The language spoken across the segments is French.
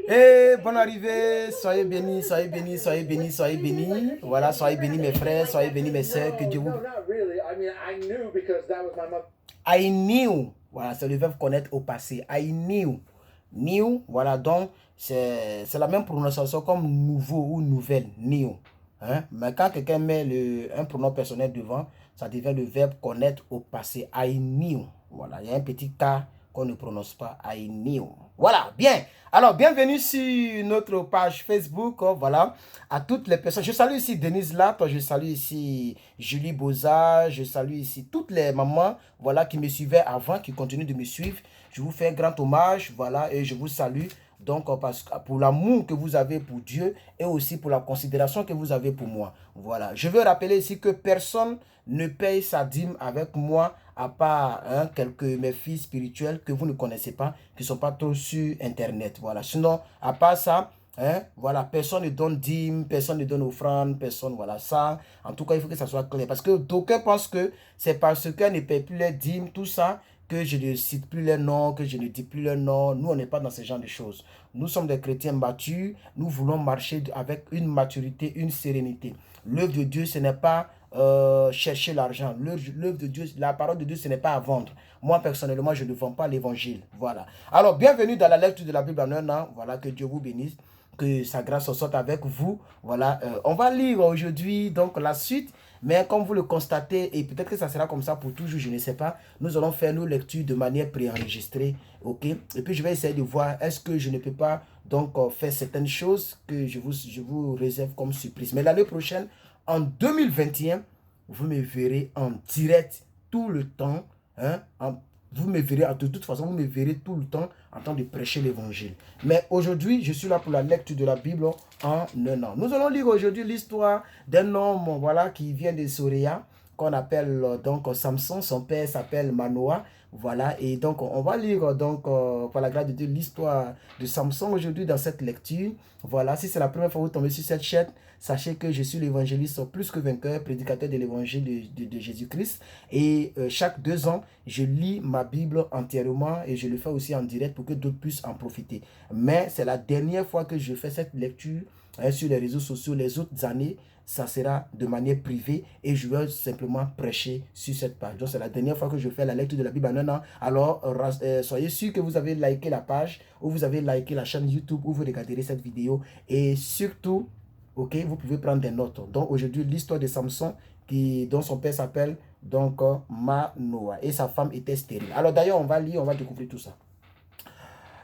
Et bonne arrivée, soyez bénis, soyez bénis, soyez bénis, soyez bénis. Voilà, soyez bénis mes frères, soyez bénis mes sœurs, que Dieu vous... I knew, voilà, c'est le verbe connaître au passé. I knew, new, voilà, donc c'est la même prononciation comme nouveau ou nouvelle, new. Hein? Mais quand quelqu'un met un pronom personnel devant, ça devient le verbe connaître au passé. I knew, voilà, il y a un petit K qu'on ne prononce pas, I knew. Voilà, bien. Alors, bienvenue sur notre page Facebook, voilà, à toutes les personnes. Je salue ici Denise Lapp, je salue ici Julie Boza, je salue ici toutes les mamans, voilà, qui me suivaient avant, qui continuent de me suivre. Je vous fais un grand hommage, voilà, et je vous salue. Donc, parce que pour l'amour que vous avez pour Dieu et aussi pour la considération que vous avez pour moi. Voilà. Je veux rappeler ici que personne ne paye sa dîme avec moi, à part quelques mes filles spirituelles que vous ne connaissez pas, qui ne sont pas trop sur Internet. Voilà. Sinon, à part ça, voilà, personne ne donne dîme, personne ne donne offrande, personne, voilà, ça. En tout cas, il faut que ça soit clair. Parce que d'aucuns pensent que c'est parce qu'elles ne payent plus les dîmes, tout ça, que je ne cite plus les noms, que je ne dis plus les noms. Nous, on n'est pas dans ce genre de choses. Nous sommes des chrétiens matures. Nous voulons marcher avec une maturité, une sérénité. L'œuvre de Dieu, ce n'est pas chercher l'argent. L'œuvre de Dieu, la parole de Dieu, ce n'est pas à vendre. Moi, personnellement, je ne vends pas l'évangile. Voilà. Alors, bienvenue dans la lecture de la Bible en un an. Voilà, que Dieu vous bénisse. Que sa grâce soit avec vous. Voilà. On va lire aujourd'hui donc la suite. Mais comme vous le constatez, et peut-être que ça sera comme ça pour toujours, je ne sais pas, nous allons faire nos lectures de manière préenregistrée, ok? Et puis je vais essayer de voir, est-ce que je ne peux pas donc faire certaines choses que je vous réserve comme surprise. Mais l'année prochaine, en 2021, vous me verrez en direct tout le temps, hein, vous me verrez, de toute façon, vous me verrez tout le temps en train de prêcher l'évangile. Mais aujourd'hui, je suis là pour la lecture de la Bible en un an. Nous allons lire aujourd'hui l'histoire d'un homme, voilà, qui vient de Soréa, qu'on appelle donc Samson. Son père s'appelle Manoah. Voilà, et donc on va lire donc par la grâce de Dieu l'histoire de Samson aujourd'hui dans cette lecture. Voilà, si c'est la première fois que vous tombez sur cette chaîne, sachez que je suis l'évangéliste plus que vainqueur, prédicateur de l'évangile de Jésus-Christ. Et chaque 2 ans, je lis ma Bible entièrement et je le fais aussi en direct pour que d'autres puissent en profiter. Mais c'est la dernière fois que je fais cette lecture sur les réseaux sociaux. Les autres années, ça sera de manière privée et je vais simplement prêcher sur cette page. Donc c'est la dernière fois que je fais la lecture de la Bible en un an. Alors soyez sûr que vous avez liké la page ou vous avez liké la chaîne YouTube où vous regarderez cette vidéo. Et surtout, ok, vous pouvez prendre des notes. Donc aujourd'hui, l'histoire de Samson dont son père s'appelle donc Manoah et sa femme était stérile. Alors d'ailleurs, on va lire, on va découvrir tout ça.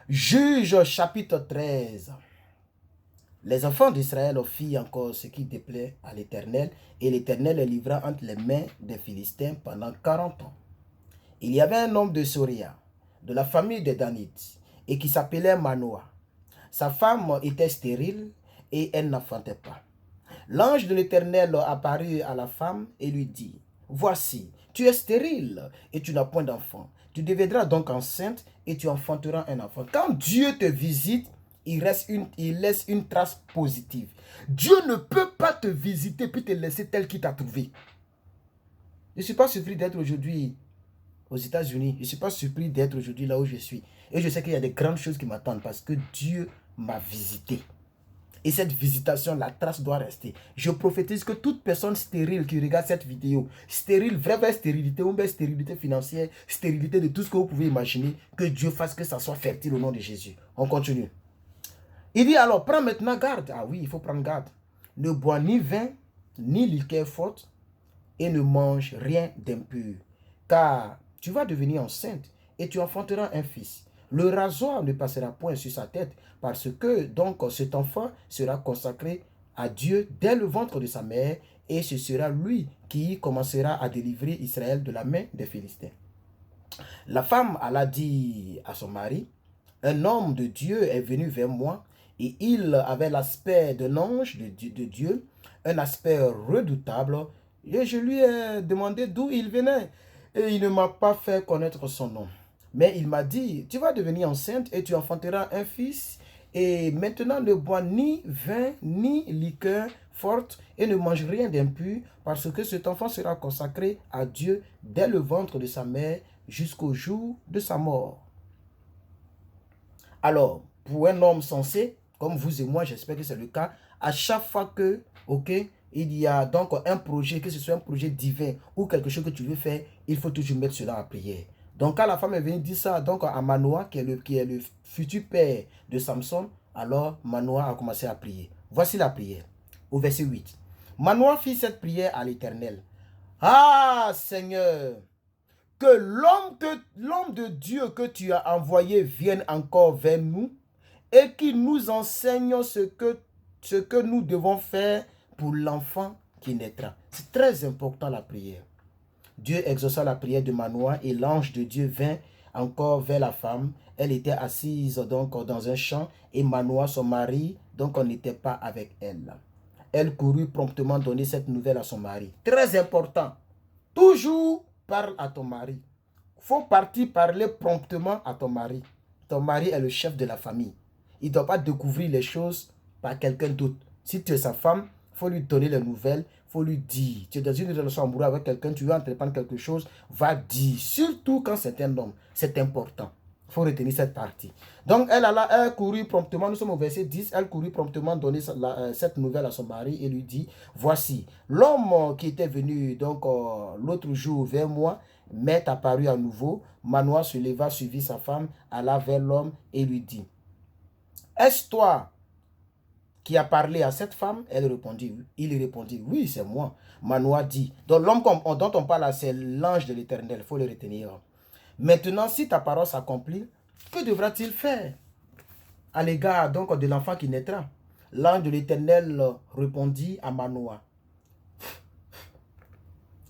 Juge chapitre 13. Les enfants d'Israël firent encore ce qui déplaît à l'Éternel, et l'Éternel les livra entre les mains des Philistins pendant 40 ans. Il y avait un homme de Soria, de la famille des Danites, et qui s'appelait Manoah. Sa femme était stérile, et elle n'enfantait pas. L'ange de l'Éternel apparut à la femme et lui dit, « Voici, tu es stérile, et tu n'as point d'enfant. Tu deviendras donc enceinte, et tu enfanteras un enfant. » Quand Dieu te visite, il laisse une trace positive. Dieu ne peut pas te visiter puis te laisser tel qu'il t'a trouvé. Je ne suis pas surpris d'être aujourd'hui aux États-Unis. Je ne suis pas surpris d'être aujourd'hui là où je suis. Et je sais qu'il y a des grandes choses qui m'attendent parce que Dieu m'a visité. Et cette visitation, la trace doit rester. Je prophétise que toute personne stérile qui regarde cette vidéo, stérile, vraie stérilité, ou bien stérilité financière, stérilité de tout ce que vous pouvez imaginer, que Dieu fasse que ça soit fertile au nom de Jésus. On continue. Il dit alors, prends maintenant garde. Ah oui, il faut prendre garde. Ne bois ni vin, ni liqueur forte, et ne mange rien d'impur. Car tu vas devenir enceinte, et tu enfanteras un fils. Le rasoir ne passera point sur sa tête, parce que donc cet enfant sera consacré à Dieu dès le ventre de sa mère, et ce sera lui qui commencera à délivrer Israël de la main des Philistins. La femme alla dire à son mari, un homme de Dieu est venu vers moi, et il avait l'aspect d'un ange de Dieu, un aspect redoutable, et je lui ai demandé d'où il venait, et il ne m'a pas fait connaître son nom. Mais il m'a dit, tu vas devenir enceinte et tu enfanteras un fils, et maintenant ne bois ni vin ni liqueur forte, et ne mange rien d'impur, parce que cet enfant sera consacré à Dieu dès le ventre de sa mère jusqu'au jour de sa mort. Alors, pour un homme sensé, comme vous et moi, j'espère que c'est le cas, à chaque fois que, ok, il y a donc un projet, que ce soit un projet divin ou quelque chose que tu veux faire, il faut toujours mettre cela en prière. Donc quand la femme est venue dire ça donc à Manoah, qui est le futur père de Samson, alors Manoah a commencé à prier. Voici la prière, au verset 8. Manoah fit cette prière à l'Éternel. Ah Seigneur, que l'homme de Dieu que tu as envoyé vienne encore vers nous et qu'il nous enseigne ce que nous devons faire pour l'enfant qui naîtra. C'est très important la prière. Dieu exauça la prière de Manoah et l'ange de Dieu vint encore vers la femme. Elle était assise donc dans un champ et Manoah, son mari, donc on n'était pas avec elle. Elle courut promptement donner cette nouvelle à son mari. Très important. Toujours parle à ton mari. Faut partir parler promptement à ton mari. Ton mari est le chef de la famille. Il ne doit pas découvrir les choses par quelqu'un d'autre. Si tu es sa femme, il faut lui donner les nouvelles, il faut lui dire. Tu es dans une relation amoureuse avec quelqu'un, tu veux entreprendre quelque chose, va dire. Surtout quand c'est un homme, c'est important. Il faut retenir cette partie. Donc, elle courut promptement, nous sommes au verset 10, elle courut promptement donner cette nouvelle à son mari et lui dit, voici, l'homme qui était venu donc l'autre jour vers moi m'est apparu à nouveau. Manoah se leva, suivit sa femme, alla vers l'homme et lui dit, est-ce toi qui a parlé à cette femme? Elle répondit, il répondit, oui, c'est moi. Manoah dit, donc l'homme dont on parle là, c'est l'ange de l'Éternel, il faut le retenir. Maintenant, si ta parole s'accomplit, que devra-t-il faire à l'égard donc de l'enfant qui naîtra? L'ange de l'Éternel répondit à Manoah.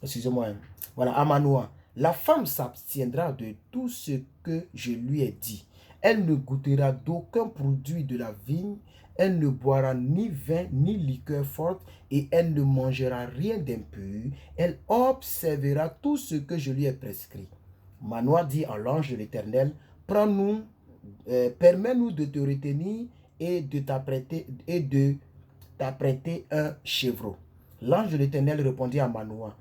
Excusez-moi. Voilà, à Manoah. La femme s'abstiendra de tout ce que je lui ai dit. Elle ne goûtera d'aucun produit de la vigne. Elle ne boira ni vin ni liqueur forte et elle ne mangera rien d'impur. Elle observera tout ce que je lui ai prescrit. Manoah dit à l'ange de l'Éternel, prends-nous, permets-nous de te retenir et de t'apprêter un chevreau. L'ange de l'Éternel répondit à Manoah,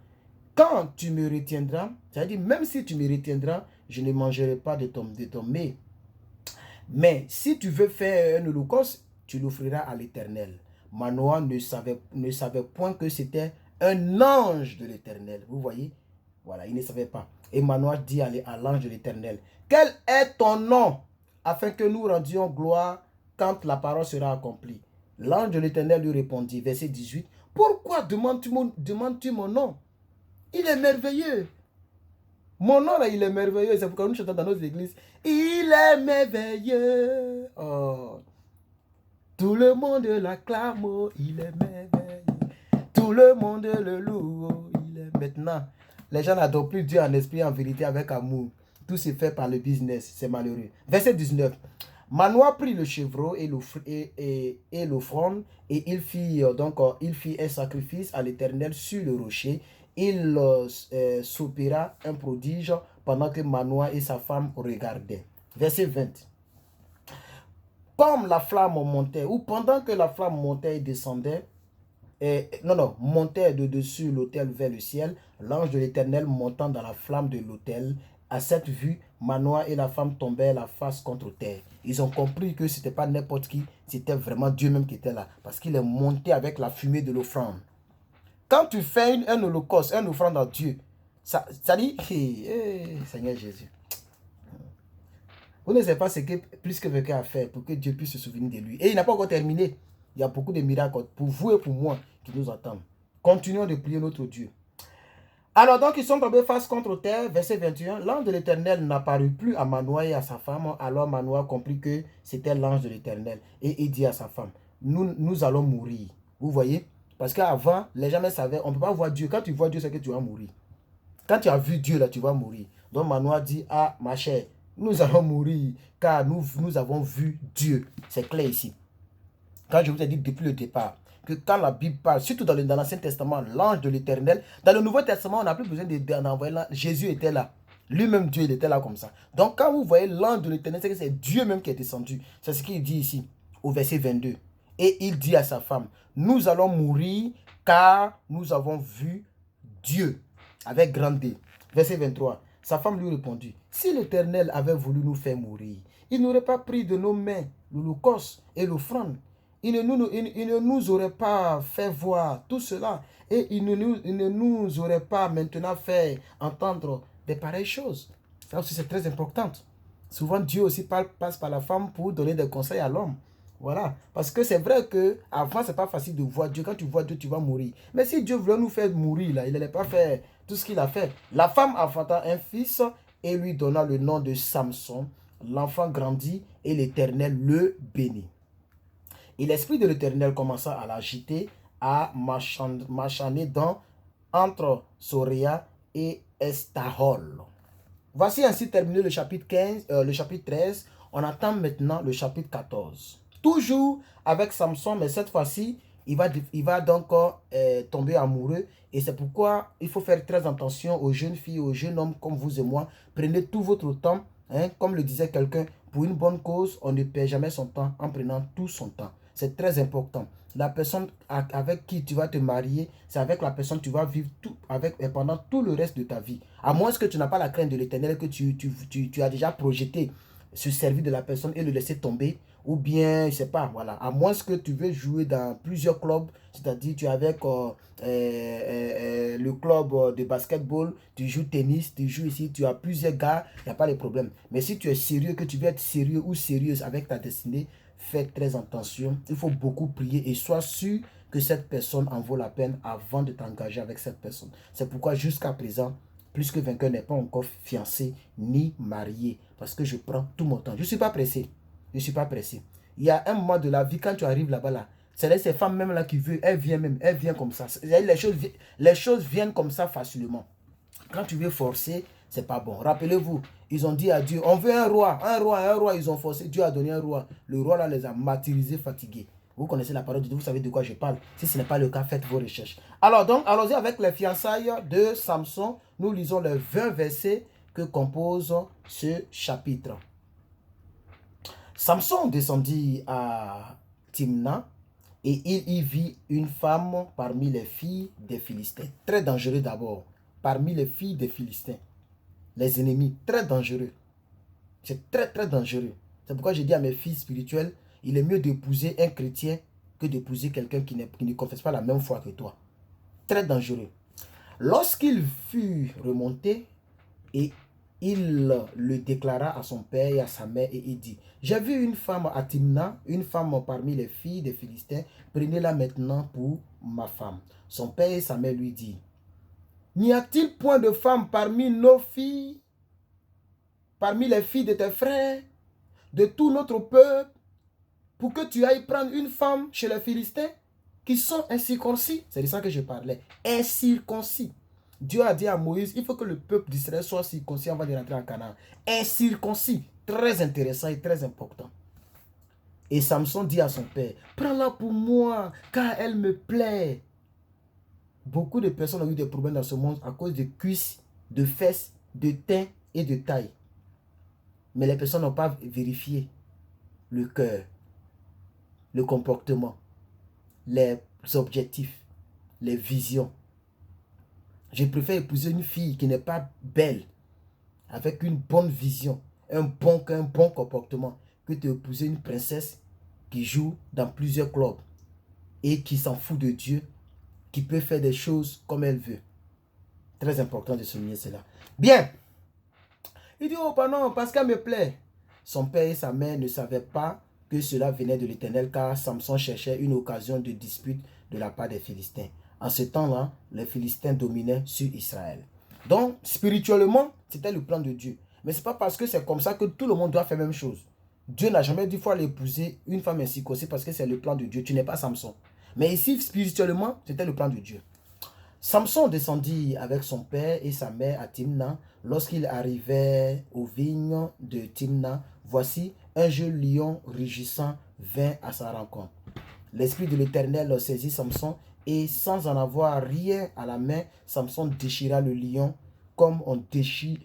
quand tu me retiendras, c'est-à-dire même si tu me retiendras, je ne mangerai pas de ton mets. Mais si tu veux faire un holocauste, tu l'offriras à l'Éternel. Manoah ne savait point que c'était un ange de l'Éternel. Vous voyez? Voilà, il ne savait pas. Et Manoah dit à l'ange de l'Éternel, quel est ton nom, afin que nous rendions gloire quand la parole sera accomplie? L'ange de l'Éternel lui répondit, verset 18, pourquoi demandes-tu mon nom? Il est merveilleux. Mon nom là, il est merveilleux. C'est pourquoi nous chantons dans nos églises. Il est merveilleux. Oh. Tout le monde l'acclame. Oh, il est merveilleux. Tout le monde le loue. Oh, il est... Maintenant, les gens n'adorent plus Dieu en esprit, en vérité, avec amour. Tout se fait par le business. C'est malheureux. Verset 19. Manoah prit le chevreau et l'offrande et il fit un sacrifice à l'Éternel sur le rocher. Il soupira un prodige pendant que Manoah et sa femme regardaient. Verset 20. Comme la flamme montait, ou pendant que la flamme montait et descendait, montait de dessus l'autel vers le ciel, l'ange de l'Éternel montant dans la flamme de l'autel. À cette vue, Manoah et la femme tombèrent la face contre terre. Ils ont compris que ce n'était pas n'importe qui, c'était vraiment Dieu même qui était là. Parce qu'il est monté avec la fumée de l'offrande. Quand tu fais un holocauste, un offrande à Dieu, ça dit, Seigneur Jésus, vous ne savez pas ce que plus que quelqu'un a fait pour que Dieu puisse se souvenir de lui. Et il n'a pas encore terminé. Il y a beaucoup de miracles pour vous et pour moi qui nous attendent. Continuons de prier notre Dieu. Alors donc ils sont tombés face contre terre, verset 21. L'ange de l'Éternel n'apparut plus à Manoah et à sa femme. Alors Manoah comprit que c'était l'ange de l'Éternel. Et il dit à sa femme, nous allons mourir. Vous voyez? Parce qu'avant, les gens ne savaient, on ne peut pas voir Dieu. Quand tu vois Dieu, c'est que tu vas mourir. Quand tu as vu Dieu, là, tu vas mourir. Donc Manoah dit, ah ma chère, nous allons mourir car nous avons vu Dieu. C'est clair ici. Quand je vous ai dit depuis le départ, que quand la Bible parle, surtout dans l'Ancien Testament, l'ange de l'Éternel, dans le Nouveau Testament, on n'a plus besoin d'envoyer l'ange. Jésus était là. Lui-même, Dieu, il était là comme ça. Donc, quand vous voyez l'ange de l'Éternel, c'est que c'est Dieu même qui est descendu. C'est ce qu'il dit ici, au verset 22. Et il dit à sa femme, nous allons mourir car nous avons vu Dieu avec grand D. Verset 23. Sa femme lui répondit, si l'Éternel avait voulu nous faire mourir, il n'aurait pas pris de nos mains l'holocauste et l'offrande. Il ne nous aurait pas fait voir tout cela. Et il ne nous aurait pas maintenant fait entendre de pareilles choses. Ça aussi, c'est très important. Souvent, Dieu aussi passe par la femme pour donner des conseils à l'homme. Voilà. Parce que c'est vrai qu'avant, ce n'est pas facile de voir Dieu. Quand tu vois Dieu, tu vas mourir. Mais si Dieu voulait nous faire mourir, là, il n'allait pas faire tout ce qu'il a fait. La femme enfanta un fils et lui donna le nom de Samson. L'enfant grandit et l'Éternel le bénit. Et l'esprit de l'Éternel commença à l'agiter, à marchander entre Soréa et Estahol. Voici ainsi terminé le chapitre 15, le chapitre 13. On attend maintenant le chapitre 14. Toujours avec Samson, mais cette fois-ci, il va donc tomber amoureux. Et c'est pourquoi il faut faire très attention aux jeunes filles, aux jeunes hommes comme vous et moi. Prenez tout votre temps. Hein, comme le disait quelqu'un, pour une bonne cause, on ne perd jamais son temps en prenant tout son temps. C'est très important. La personne avec qui tu vas te marier, c'est avec la personne que tu vas vivre pendant tout le reste de ta vie. À moins que tu n'as pas la crainte de l'Éternel, que tu as déjà projeté se servir de la personne et le laisser tomber. Ou bien, je sais pas, voilà. À moins que tu veux jouer dans plusieurs clubs, c'est-à-dire tu es avec le club de basketball, tu joues tennis, tu joues ici, tu as plusieurs gars, il n'y a pas de problème. Mais si tu es sérieux, que tu veux être sérieux ou sérieuse avec ta destinée, fais très attention. Il faut beaucoup prier et sois sûr que cette personne en vaut la peine avant de t'engager avec cette personne. C'est pourquoi jusqu'à présent, plus que vainqueur n'est pas encore fiancé ni marié. Parce que je prends tout mon temps. Je ne suis pas pressé. Je ne suis pas pressé. Il y a un moment de la vie, quand tu arrives là-bas, là, c'est ces femmes même là qui veulent, elles viennent comme ça. Les choses viennent comme ça facilement. Quand tu veux forcer, c'est pas bon. Rappelez-vous, ils ont dit à Dieu, on veut un roi, ils ont forcé, Dieu a donné un roi. Le roi là les a martyrisés, fatigués. Vous connaissez la parole de Dieu, vous savez de quoi je parle. Si ce n'est pas le cas, faites vos recherches. Alors donc, allons-y avec les fiançailles de Samson. Nous lisons les 20 versets que compose ce chapitre. Samson descendit à Timna et il y vit une femme parmi les filles des Philistins. Très dangereux d'abord. Parmi les filles des Philistins. Les ennemis, très dangereux. C'est très très dangereux. C'est pourquoi j'ai dit à mes filles spirituelles, il est mieux d'épouser un chrétien que d'épouser quelqu'un qui ne confesse pas la même foi que toi. Très dangereux. Lorsqu'il fut remonté, et il le déclara à son père et à sa mère et il dit, j'ai vu une femme à Timna, une femme parmi les filles des Philistins, prenez-la maintenant pour ma femme. Son père et sa mère lui disent, n'y a-t-il point de femme parmi nos filles, parmi les filles de tes frères, de tout notre peuple, pour que tu ailles prendre une femme chez les Philistins qui sont incirconcis? C'est de ça que je parlais. Incirconcis. Dieu a dit à Moïse, il faut que le peuple d'Israël soit circoncis avant de rentrer en Canaan. Incirconcis. Très intéressant et très important. Et Samson dit à son père, prends-la pour moi, car elle me plaît. Beaucoup de personnes ont eu des problèmes dans ce monde à cause de cuisses, de fesses, de teint et de taille. Mais les personnes n'ont pas vérifié le cœur, le comportement, les objectifs, les visions. Je préfère épouser une fille qui n'est pas belle, avec une bonne vision, un bon comportement, que d'épouser une princesse qui joue dans plusieurs clubs et qui s'en fout de Dieu, qui peut faire des choses comme elle veut. Très important de souligner cela. Bien. Il dit, oh pardon, parce qu'elle me plaît. Son père et sa mère ne savaient pas que cela venait de l'Éternel, car Samson cherchait une occasion de dispute de la part des Philistins. En ce temps-là, les Philistins dominaient sur Israël. Donc, spirituellement, c'était le plan de Dieu. Mais ce n'est pas parce que c'est comme ça que tout le monde doit faire la même chose. Dieu n'a jamais dit qu'il faut aller épouser une femme incirconcis parce que c'est le plan de Dieu. Tu n'es pas Samson. Mais ici, spirituellement, c'était le plan de Dieu. Samson descendit avec son père et sa mère à Timna. Lorsqu'il arrivait aux vignes de Timna, voici un jeune lion rugissant vint à sa rencontre. L'esprit de l'Éternel saisit Samson et sans en avoir rien à la main, Samson déchira le lion comme on déchire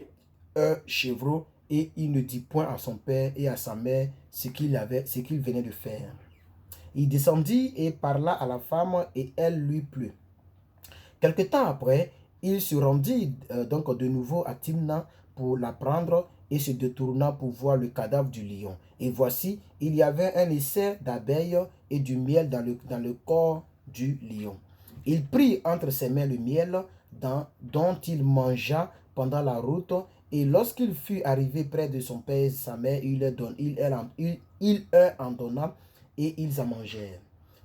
un chevreau et il ne dit point à son père et à sa mère ce qu'il venait de faire. Il descendit et parla à la femme et elle lui plut. Quelque temps après, il se rendit donc de nouveau à Timna pour la prendre et se détourna pour voir le cadavre du lion. Et voici, il y avait un essai d'abeilles et du miel dans le corps du lion. Il prit entre ses mains le miel dont il mangea pendant la route, et lorsqu'il fut arrivé près de son père et sa mère, il leur en donna, et ils en mangèrent.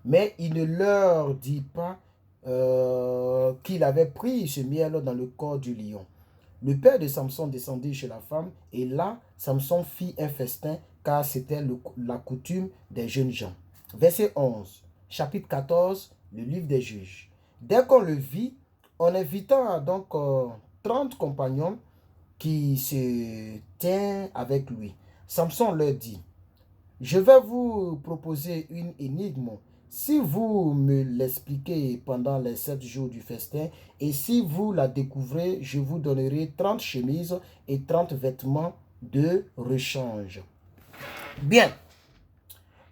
Mais il ne leur dit pas qu'il avait pris ce miel dans le corps du lion. Le père de Samson descendit chez la femme, et là, Samson fit un festin, car c'était la coutume des jeunes gens. Verset 11, chapitre 14, le livre des juges. Dès qu'on le vit, on invita donc 30 compagnons qui se tinrent avec lui. Samson leur dit, « Je vais vous proposer une énigme. Si vous me l'expliquez pendant les 7 jours du festin, et si vous la découvrez, je vous donnerai 30 chemises et 30 vêtements de rechange. » Bien,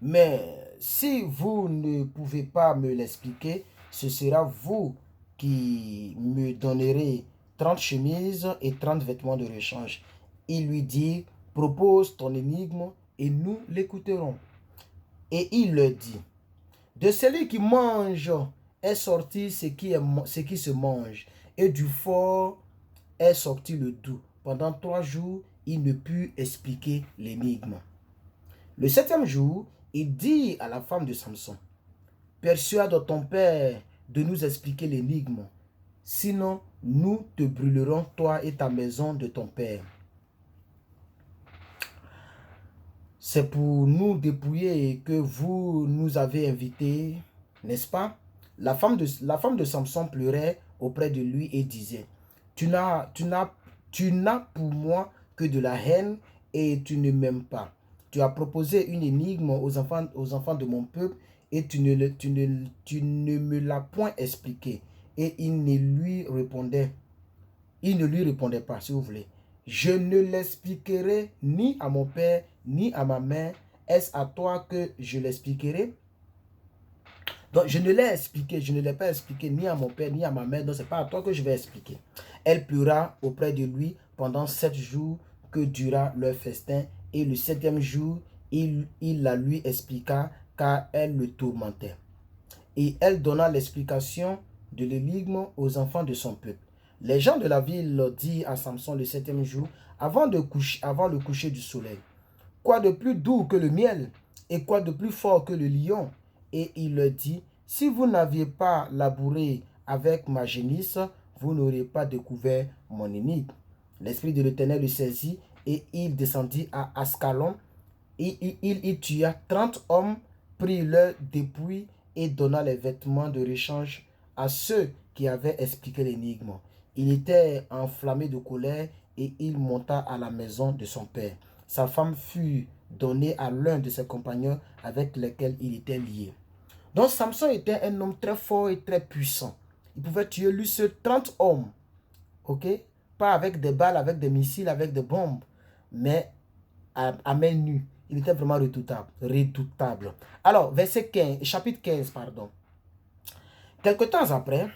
mais si vous ne pouvez pas me l'expliquer, ce sera vous qui me donnerez 30 chemises et 30 vêtements de rechange. Il lui dit, propose ton énigme et nous l'écouterons. Et il leur dit, de celui qui mange est sorti ce qui se mange, et du fort est sorti le doux. Pendant 3 jours, il ne put expliquer l'énigme. Le 7e jour, il dit à la femme de Samson, persuade ton père de nous expliquer l'énigme, sinon nous te brûlerons, toi et ta maison de ton père. C'est pour nous dépouiller que vous nous avez invités, n'est-ce pas? La femme de Samson pleurait auprès de lui et disait, tu n'as pour moi que de la haine et tu ne m'aimes pas. Tu as proposé une énigme aux enfants de mon peuple et tu ne me l'as point expliqué. Et il ne lui répondait pas, si vous voulez. Je ne l'expliquerai ni à mon père, ni à ma mère. Est-ce à toi que je l'expliquerai? Donc, je ne l'ai pas expliqué ni à mon père, ni à ma mère. Donc, ce n'est pas à toi que je vais expliquer. Elle pleura auprès de lui pendant 7 jours que dura leur festin. Et le 7e jour, il la lui expliqua, car elle le tourmentait. Et elle donna l'explication de l'énigme aux enfants de son peuple. Les gens de la ville dirent à Samson le 7e jour, avant le coucher du soleil, quoi de plus doux que le miel, et quoi de plus fort que le lion? Et il leur dit, si vous n'aviez pas labouré avec ma génisse, vous n'auriez pas découvert mon énigme. L'Esprit de l'Éternel le saisit, et il descendit à Ascalon, et il y tua 30 hommes, prit leur dépouille, et donna les vêtements de rechange à ceux qui avaient expliqué l'énigme. Il était enflammé de colère et il monta à la maison de son père. Sa femme fut donnée à l'un de ses compagnons avec lesquels il était lié. Donc Samson était un homme très fort et très puissant. Il pouvait tuer lui seul 30 hommes. Ok? Pas avec des balles, avec des missiles, avec des bombes, mais à main nue. Il était vraiment redoutable. Alors, chapitre 15, pardon. Quelque temps après,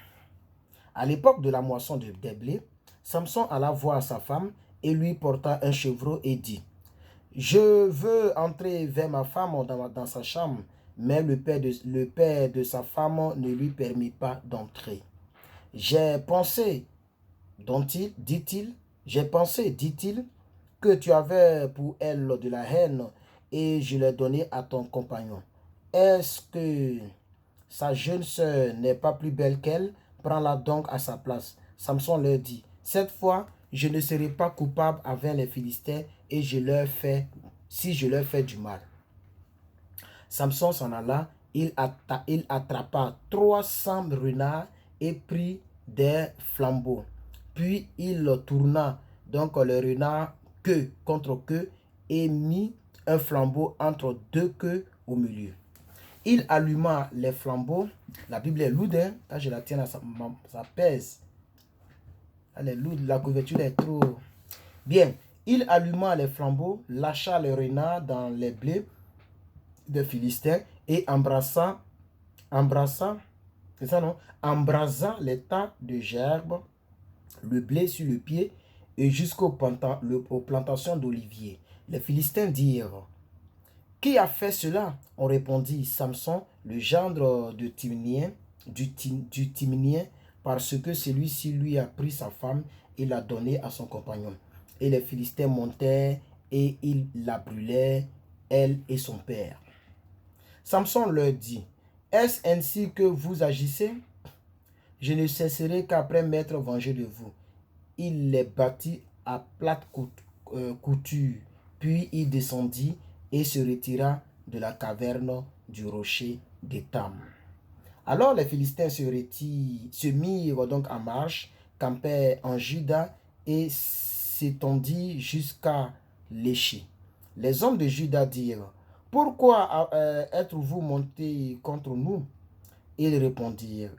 à l'époque de la moisson des blés, Samson alla voir sa femme et lui porta un chevreau et dit, « Je veux entrer vers ma femme dans sa chambre. » Mais le père de sa femme ne lui permit pas d'entrer. « J'ai pensé, dit-il, que tu avais pour elle de la haine et je l'ai donnée à ton compagnon. Est-ce que sa jeune sœur n'est pas plus belle qu'elle? Prends-la donc à sa place. » Samson leur dit, « Cette fois, je ne serai pas coupable avec les Philistins et si je leur fais du mal. » Samson s'en alla, il attrapa 300 renards et prit des flambeaux. Puis il tourna donc les renards queue contre queue et mit un flambeau entre 2 queues au milieu. Il alluma les flambeaux. La Bible est lourde, hein? Quand je la tiens, ça pèse. Elle est lourde, la couverture est trop... Bien, il alluma les flambeaux, lâcha les renards dans les blés des Philistins et embrasa les tas de gerbes, le blé sur le pied et jusqu'aux plantations d'oliviers. Les Philistins dirent: qui a fait cela? On répondit: Samson, le gendre de Timnien, du Timnien, parce que celui-ci lui a pris sa femme et l'a donnée à son compagnon. Et les Philistins montèrent et ils la brûlèrent, elle et son père. Samson leur dit: est-ce ainsi que vous agissez? Je ne cesserai qu'après m'être vengé de vous. Il les battit à plate couture, puis il descendit et se retira de la caverne du rocher d'Étam. Alors les Philistins se mirent donc en marche, campèrent en Juda et s'étendit jusqu'à Léchi. Les hommes de Juda dirent: pourquoi êtes-vous montés contre nous? Ils répondirent: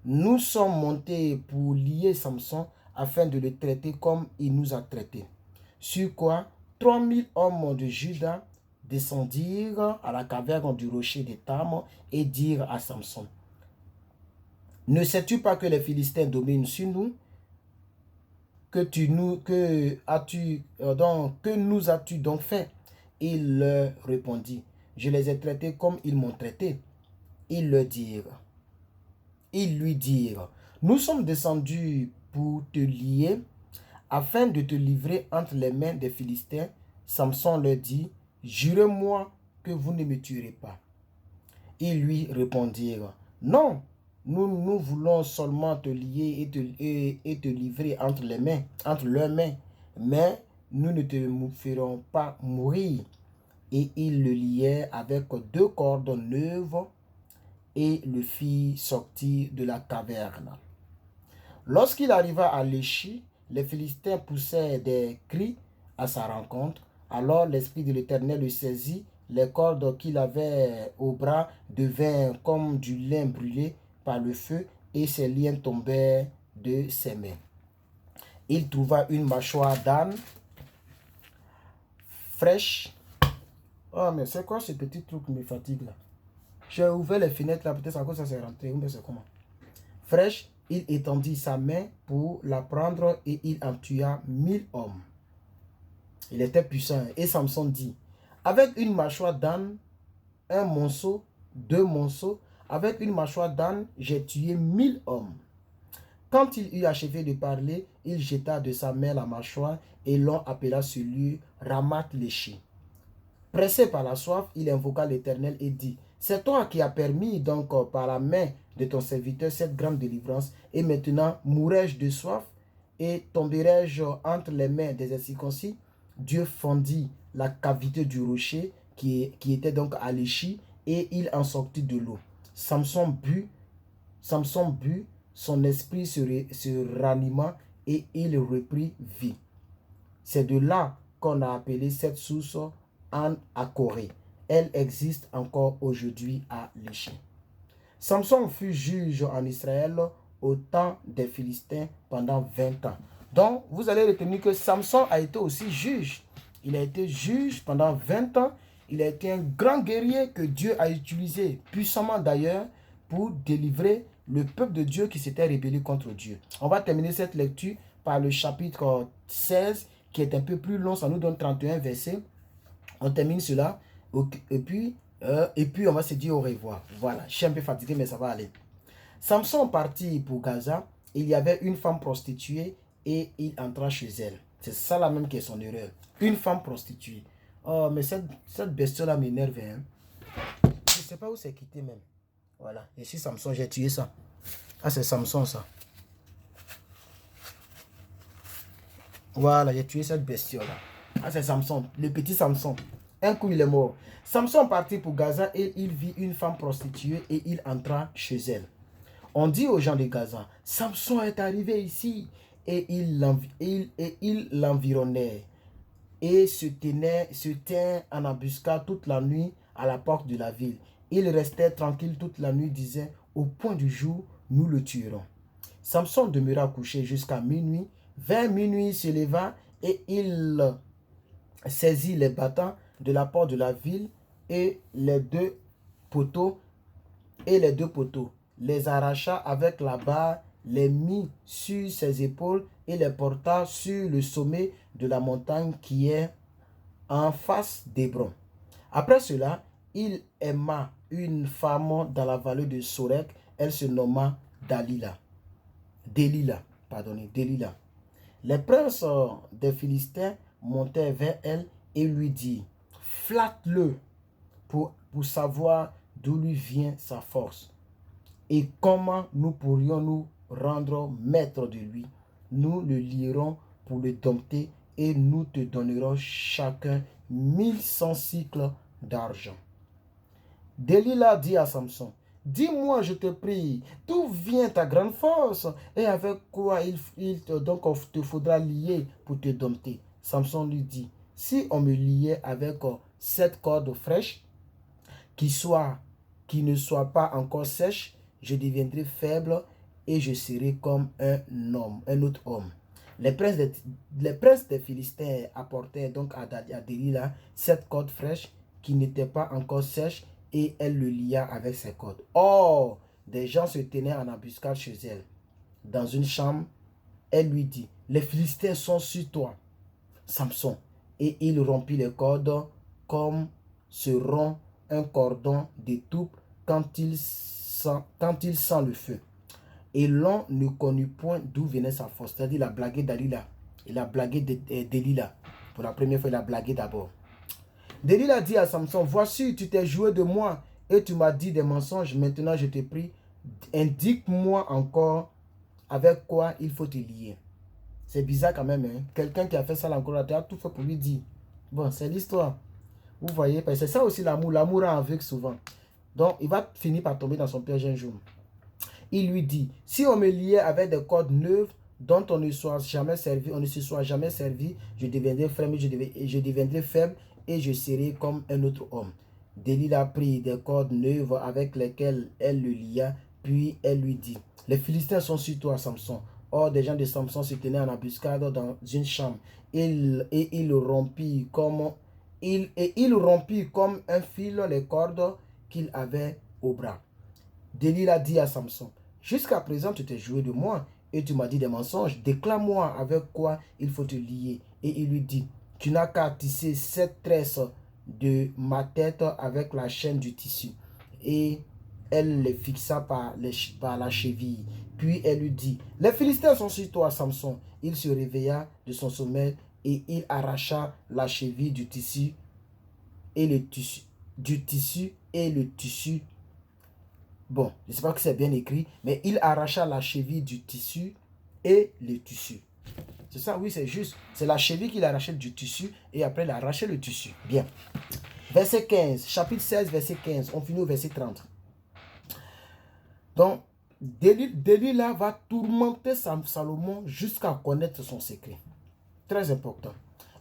nous sommes montés pour lier Samson afin de le traiter comme il nous a traités. Sur quoi 3000 hommes de Juda descendirent à la caverne du rocher d'Étam et dirent à Samson: ne sais-tu pas que les Philistins dominent sur nous? Que nous as-tu donc fait? Il leur répondit: je les ai traités comme ils m'ont traité. Ils lui dirent: nous sommes descendus pour te lier, afin de te livrer entre les mains des Philistins. Samson leur dit: jurez-moi que vous ne me tuerez pas. Ils lui répondirent: non, nous voulons seulement te lier et te livrer entre leurs mains, mais nous ne te ferons pas mourir. Et ils le lièrent avec 2 cordes neuves et le fit sortir de la caverne. Lorsqu'il arriva à Léchi, les Philistins poussèrent des cris à sa rencontre. Alors l'Esprit de l'Éternel le saisit, les cordes qu'il avait au bras devinrent comme du lin brûlé par le feu, et ses liens tombèrent de ses mains. Il trouva une mâchoire d'âne fraîche. Oh, mais c'est quoi ce petit truc qui me fatigue là? J'ai ouvert les fenêtres là, peut-être à cause ça s'est rentré, mais c'est comment? Fraîche, il étendit sa main pour la prendre et il en tua 1000 hommes. Il était puissant. Et Samson dit: avec une mâchoire d'âne, un monceau, 2 monceaux, avec une mâchoire d'âne, j'ai tué 1000 hommes. Quand il eut achevé de parler, il jeta de sa main la mâchoire et l'on appela ce lieu Ramath-Léchi. Pressé par la soif, il invoqua l'Éternel et dit: c'est toi qui as permis donc par la main de ton serviteur cette grande délivrance, et maintenant mourrai-je de soif et tomberai-je entre les mains des incirconcis? Dieu fendit la cavité du rocher qui était donc à Léchi, et il en sortit de l'eau. Samson but, son esprit se ranima et il reprit vie. C'est de là qu'on a appelé cette source An Akoré. Elle existe encore aujourd'hui à Léchi. Samson fut juge en Israël au temps des Philistins pendant 20 ans. Donc, vous allez retenir que Samson a été aussi juge. Il a été juge pendant 20 ans. Il a été un grand guerrier que Dieu a utilisé puissamment d'ailleurs pour délivrer le peuple de Dieu qui s'était rébellé contre Dieu. On va terminer cette lecture par le chapitre 16 qui est un peu plus long. Ça nous donne 31 versets. On termine cela et puis on va se dire au revoir. Voilà, je suis un peu fatigué mais ça va aller. Samson partit pour Gaza. Il y avait une femme prostituée et il entra chez elle. C'est ça là même qui est son erreur. Une femme prostituée. Oh, mais cette bestiole-là m'énerve. Hein? Je ne sais pas où c'est quitté même. Voilà, et si Samson, j'ai tué ça. Ah, c'est Samson ça. Voilà, j'ai tué cette bestiole-là. Ah, c'est Samson, le petit Samson. Un coup, il est mort. Samson partit pour Gaza et il vit une femme prostituée et il entra chez elle. On dit aux gens de Gaza: Samson est arrivé ici. Et il l'environnait et se tint en embuscade toute la nuit à la porte de la ville. Il restait tranquille toute la nuit, disait: au point du jour, nous le tuerons. Samson demeura couché jusqu'à minuit. Vers minuit, il se leva et il saisit les battants de la porte de la ville et les deux poteaux, les arracha avec la barre, les mit sur ses épaules et les porta sur le sommet de la montagne qui est en face d'Hébron. Après cela, il aima une femme dans la vallée de Sorek. Elle se nomma Délila. Les princes des Philistins montèrent vers elle et lui dirent, flatte-le pour savoir d'où lui vient sa force et comment nous pourrions nous rendre maîtres de lui. Nous le lierons pour le dompter et nous te donnerons chacun 1100 cycles d'argent. Délila dit à Samson, dis-moi, je te prie, d'où vient ta grande force et avec quoi il te faudra lier pour te dompter. Samson lui dit, si on me liait avec 7 cordes fraîches qui ne soient pas encore sèches, je deviendrai faible et je serai comme un autre homme. Les princes des Philistins apportèrent donc à Délila 7 cordes fraîches qui n'étaient pas encore sèches et elle le lia avec ses cordes. Or, des gens se tenaient en embuscade chez elle. Dans une chambre, elle lui dit, les Philistins sont sur toi, Samson. Et il rompit les cordes comme se rompt un cordon d'étoupe quand il sent le feu. Et l'on ne connut point d'où venait sa force. C'est-à-dire, il a blagué Dalila. Il a blagué Délila. Pour la première fois, il a blagué d'abord. Délila dit à Samson, voici, tu t'es joué de moi et tu m'as dit des mensonges. Maintenant, je te prie, indique-moi encore avec quoi il faut te lier. C'est bizarre quand même. Hein? Quelqu'un qui a fait ça encore, tu as tout fait pour lui dire. Bon, c'est l'histoire. Vous voyez, c'est ça aussi l'amour. L'amour rend aveugle souvent. Donc, il va finir par tomber dans son piège un jour. Il lui dit, si on me liait avec des cordes neuves dont on ne se soit jamais servi, je deviendrai faible et je serai comme un autre homme. Délila prit des cordes neuves avec lesquelles elle le lia, puis elle lui dit, les Philistins sont sur toi, Samson. Or, des gens de Samson se tenaient en embuscade dans une chambre. Il rompit comme un fil les cordes qu'il avait au bras. Délila dit à Samson, jusqu'à présent tu t'es joué de moi et tu m'as dit des mensonges. Déclare-moi avec quoi il faut te lier. Et il lui dit, tu n'as qu'à tisser 7 tresses de ma tête avec la chaîne du tissu. Et elle les fixa par la cheville. Puis elle lui dit, les Philistins sont sur toi, Samson. Il se réveilla de son sommeil et il arracha la cheville du tissu et le tissu. Bon, je ne sais pas que c'est bien écrit, mais il arracha la cheville du tissu et le tissu. C'est ça, oui, c'est juste. C'est la cheville qu'il arrachait du tissu et après il a arraché le tissu. Bien. Verset 15, chapitre 16, verset 15. On finit au verset 30. Donc, Délila va tourmenter Salomon jusqu'à connaître son secret. Très important.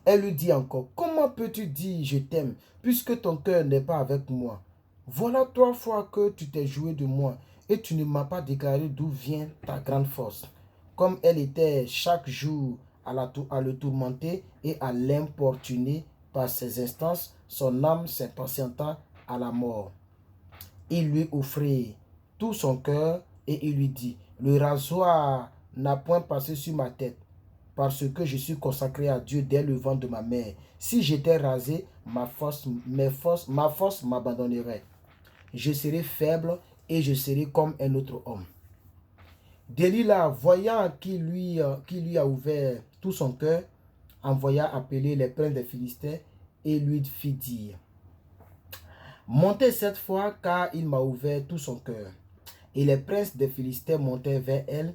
Elle lui dit encore, comment peux-tu dire je t'aime puisque ton cœur n'est pas avec moi? Voilà 3 fois que tu t'es joué de moi et tu ne m'as pas déclaré d'où vient ta grande force. Comme elle était chaque jour à le tourmenter et à l'importuner par ses instances, son âme s'impatienta à la mort. Il lui offrit tout son cœur et il lui dit, le rasoir n'a point passé sur ma tête, parce que je suis consacré à Dieu dès le ventre de ma mère. Si j'étais rasé, ma force m'abandonnerait. Je serai faible et je serai comme un autre homme. Délila, voyant qu'il lui a ouvert tout son cœur, envoya appeler les princes des Philistins et lui fit dire, montez cette fois car il m'a ouvert tout son cœur. Et les princes des Philistins montèrent vers elle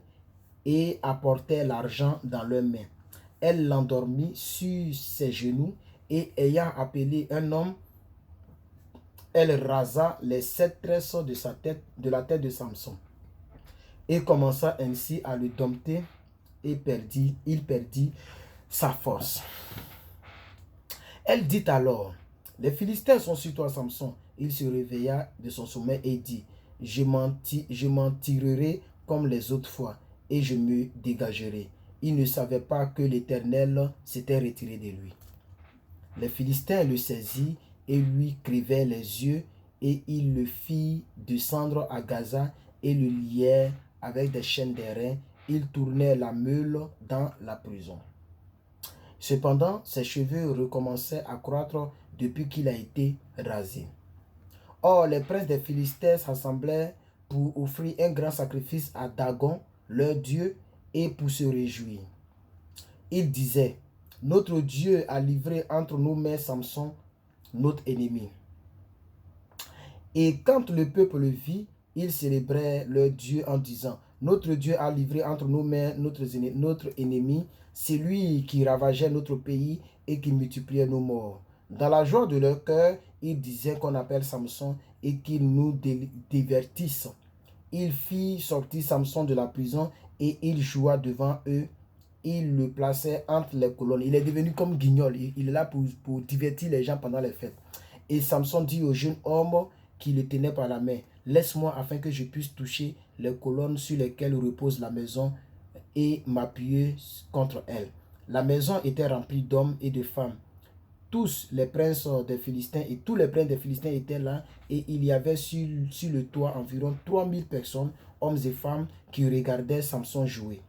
et apportèrent l'argent dans leurs mains. Elle l'endormit sur ses genoux et ayant appelé un homme, elle rasa les 7 tresses de la tête de Samson et commença ainsi à le dompter et il perdit sa force. Elle dit alors, les Philistins sont sur toi, Samson. Il se réveilla de son sommeil et dit, je m'en tirerai comme les autres fois et je me dégagerai. Il ne savait pas que l'Éternel s'était retiré de lui. Les Philistins le saisirent et lui crevèrent les yeux et ils le firent descendre à Gaza et le lièrent avec des chaînes d'airain il tournait la meule dans la prison. Cependant, ses cheveux recommençaient à croître depuis qu'il a été rasé. Or, les princes des Philistins s'assemblaient pour offrir un grand sacrifice à Dagon, leur dieu, et pour se réjouir. Ils disaient, notre Dieu a livré entre nos mains Samson, notre ennemi. Et quand le peuple le vit, ils célébraient leur Dieu en disant, notre Dieu a livré entre nos mains notre ennemi, c'est lui qui ravageait notre pays et qui multipliait nos morts. Dans la joie de leur cœur, ils disaient qu'on appelle Samson et qu'il nous divertisse. Il fit sortir Samson de la prison et il joua devant eux. Il le plaçait entre les colonnes. Il est devenu comme guignol. Il est là pour divertir les gens pendant les fêtes. Et Samson dit au jeune homme qui le tenait par la main, laisse-moi afin que je puisse toucher les colonnes sur lesquelles repose la maison et m'appuyer contre elle. La maison était remplie d'hommes et de femmes. Tous les princes des Philistins et tous les princes des Philistins étaient là et il y avait sur le toit environ 3000 personnes, hommes et femmes, qui regardaient Samson jouer.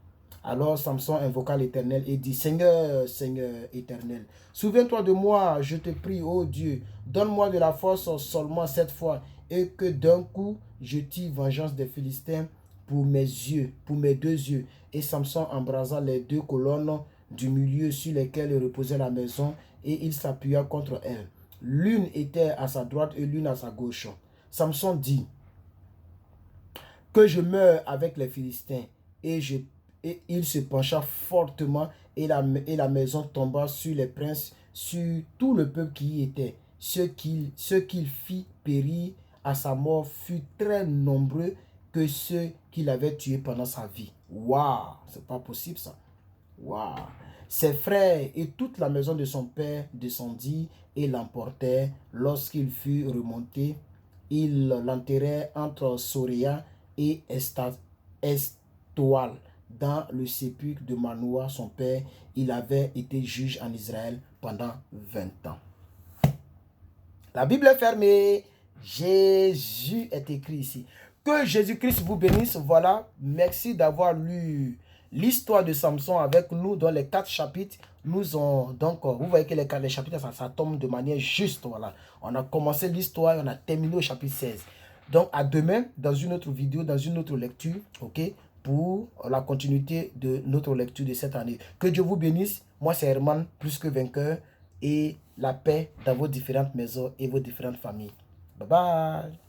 Alors Samson invoqua l'Éternel et dit, Seigneur, Seigneur éternel, souviens-toi de moi, je te prie, ô Dieu, donne-moi de la force seulement cette fois et que d'un coup je tire vengeance des Philistins pour mes yeux, pour mes deux yeux. Et Samson embrasa les deux colonnes du milieu sur lesquelles reposait la maison et il s'appuya contre elles. L'une était à sa droite et l'une à sa gauche. Samson dit, que je meure avec les Philistins. Et il se pencha fortement et la maison tomba sur les princes, sur tout le peuple qui y était. Ce qu'il fit périr à sa mort fut très nombreux que ceux qu'il avait tués pendant sa vie. Waouh, c'est pas possible ça. Waouh. Ses frères et toute la maison de son père descendirent et l'emportèrent. Lorsqu'il fut remonté, il l'enterrait entre Soréa et Estoal dans le sépulcre de Manoah, son père. Il avait été juge en Israël pendant 20 ans. La Bible est fermée. Jésus est écrit ici. Que Jésus-Christ vous bénisse. Voilà, merci d'avoir lu l'histoire de Samson avec nous dans les 4 chapitres. Nous ont donc, vous voyez que les chapitres, ça tombe de manière juste. Voilà. On a commencé l'histoire et on a terminé au chapitre 16. Donc, à demain, dans une autre vidéo, dans une autre lecture, ok, pour la continuité de notre lecture de cette année. Que Dieu vous bénisse. Moi, c'est Herman, plus que vainqueur. Et la paix dans vos différentes maisons et vos différentes familles. Bye bye.